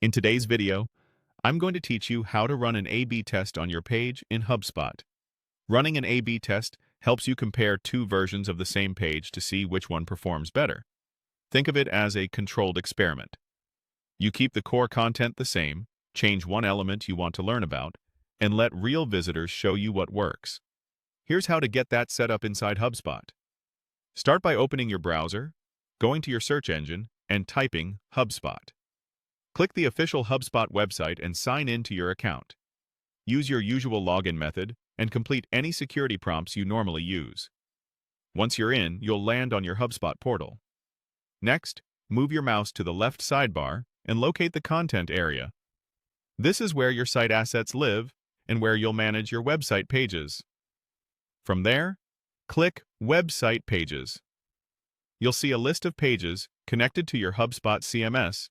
In today's video, I'm going to teach you how to run an A/B test on your page in HubSpot. Running an A/B test helps you compare two versions of the same page to see which one performs better. Think of it as a controlled experiment. You keep the core content the same, change one element you want to learn about, and let real visitors show you what works. Here's how to get that set up inside HubSpot. Start by opening your browser, going to your search engine, and typing HubSpot. Click the official HubSpot website and sign in to your account. Use your usual login method and complete any security prompts you normally use. Once you're in, you'll land on your HubSpot portal. Next, move your mouse to the left sidebar and locate the content area. This is where your site assets live and where you'll manage your website pages. From there, click Website Pages. You'll see a list of pages connected to your HubSpot CMS,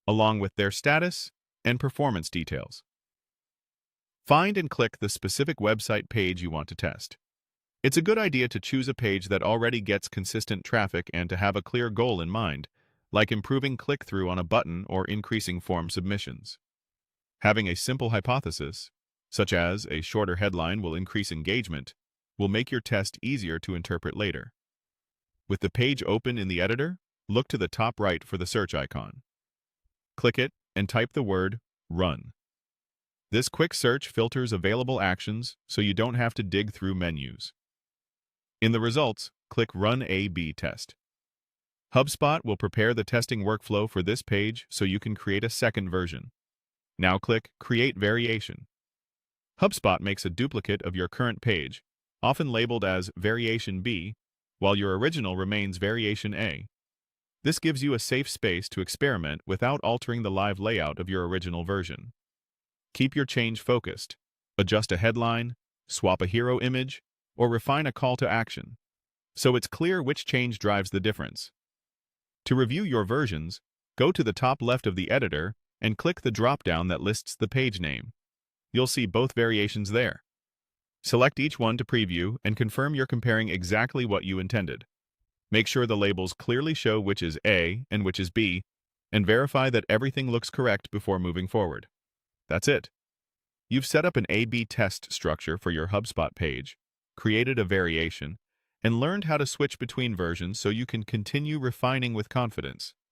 along with their status and performance details. Find and click the specific website page you want to test. It's a good idea to choose a page that already gets consistent traffic and to have a clear goal in mind, like improving click-through on a button or increasing form submissions. Having a simple hypothesis, such as a shorter headline will increase engagement, will make your test easier to interpret later. With the page open in the editor, look to the top right for the search icon. Click it and type the word Run. This quick search filters available actions so you don't have to dig through menus. In the results, click Run A/B Test. HubSpot will prepare the testing workflow for this page so you can create a second version. Now click Create Variation. HubSpot makes a duplicate of your current page, often labeled as Variation B, while your original remains Variation A. This gives you a safe space to experiment without altering the live layout of your original version. Keep your change focused. Adjust a headline, swap a hero image, or refine a call to action, so it's clear which change drives the difference. To review your versions, go to the top left of the editor and click the drop-down that lists the page name. You'll see both variations there. Select each one to preview and confirm you're comparing exactly what you intended. Make sure the labels clearly show which is A and which is B, and verify that everything looks correct before moving forward. That's it. You've set up an A/B test structure for your HubSpot page, created a variation, and learned how to switch between versions so you can continue refining with confidence.